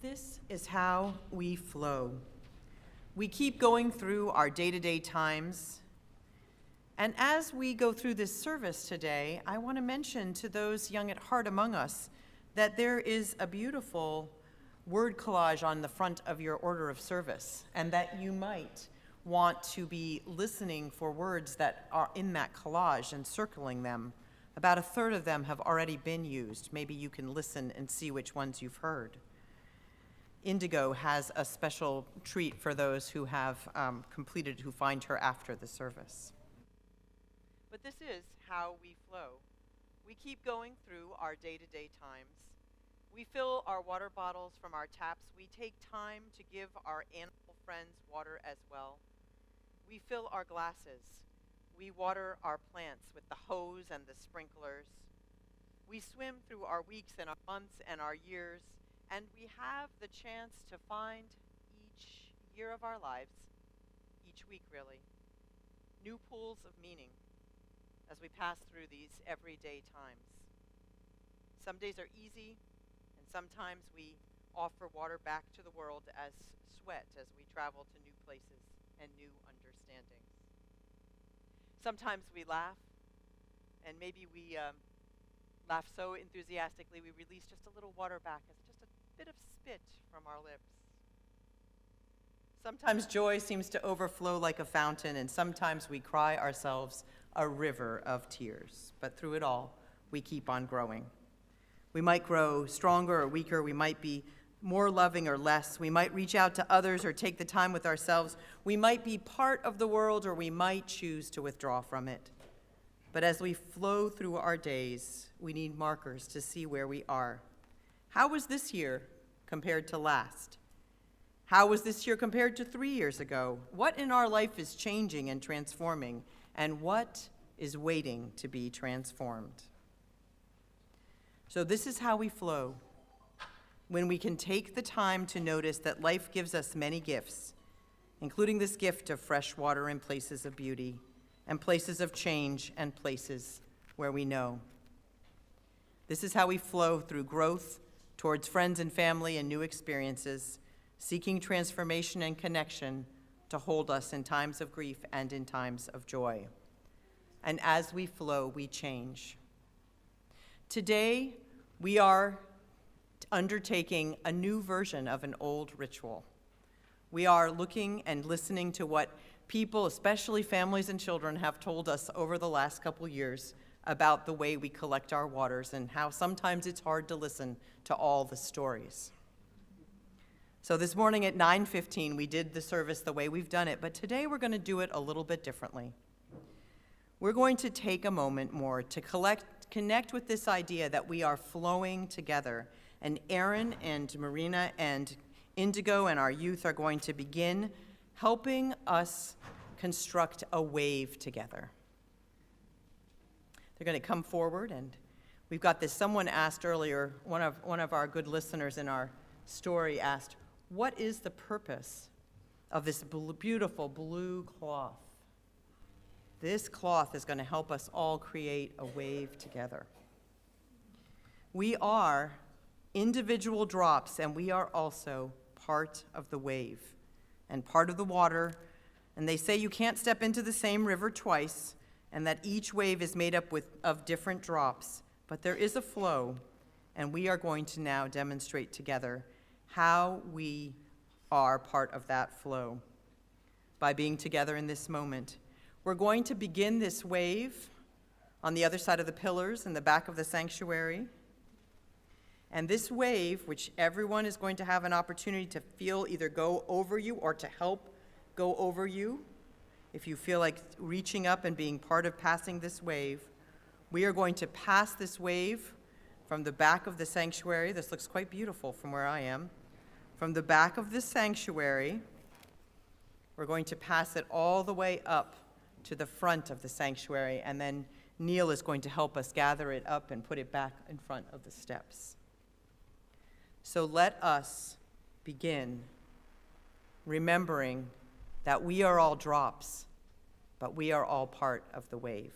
This is how we flow. We keep going through our day-to-day times. And as we go through this service today, I want to mention to those young at heart among us that there is a beautiful word collage on the front of your order of service, and that you might want to be listening for words that are in that collage and circling them. About a third of them have already been used. Maybe you can listen and see which ones you've heard. Indigo has a special treat for those who have completed, who find her after the service. But this is how we flow. We keep going through our day-to-day times. We fill our water bottles from our taps. We take time to give our animal friends water as well. We fill our glasses. We water our plants with the hose and the sprinklers. We swim through our weeks and our months and our years, and we have the chance to find each year of our lives, each week really, new pools of meaning as we pass through these everyday times. Some days are easy, and sometimes we offer water back to the world as sweat as we travel to new places and new understandings. Sometimes we laugh, and maybe we laugh so enthusiastically we release just a little water back as just a bit of spit from our lips. Sometimes joy seems to overflow like a fountain, and sometimes we cry ourselves a river of tears. But through it all, we keep on growing. We might grow stronger or weaker. We might be more loving or less. We might reach out to others or take the time with ourselves. We might be part of the world, or we might choose to withdraw from it. But as we flow through our days, we need markers to see where we are. How was this year compared to last? How was this year compared to 3 years ago? What in our life is changing and transforming, and what is waiting to be transformed? So this is how we flow. When we can take the time to notice that life gives us many gifts, including this gift of fresh water in places of beauty, and places of change, and places where we know. This is how we flow through growth towards friends and family and new experiences, seeking transformation and connection to hold us in times of grief and in times of joy. And as we flow, we change. Today, we are undertaking a new version of an old ritual. We are looking and listening to what people, especially families and children, have told us over the last couple years about the way we collect our waters and how sometimes it's hard to listen to all the stories. So this morning at 9:15, we did the service the way we've done it, but today we're going to do it a little bit differently. We're going to take a moment more to connect with this idea that we are flowing together. And Aaron and Marina and Indigo and our youth are going to begin helping us construct a wave together. They're going to come forward, and we've got this. Someone asked earlier, one of our good listeners in our story asked, what is the purpose of this beautiful blue cloth? This cloth is going to help us all create a wave together. We are individual drops, and we are also part of the wave and part of the water. And they say you can't step into the same river twice, and that each wave is made up of different drops. But there is a flow, and we are going to now demonstrate together how we are part of that flow by being together in this moment. We're going to begin this wave on the other side of the pillars in the back of the sanctuary. And this wave, which everyone is going to have an opportunity to feel either go over you or to help go over you, if you feel like reaching up and being part of passing this wave, we are going to pass this wave from the back of the sanctuary. This looks quite beautiful from where I am. From the back of the sanctuary, we're going to pass it all the way up to the front of the sanctuary, and then Neil is going to help us gather it up and put it back in front of the steps. So let us begin remembering that we are all drops, but we are all part of the wave.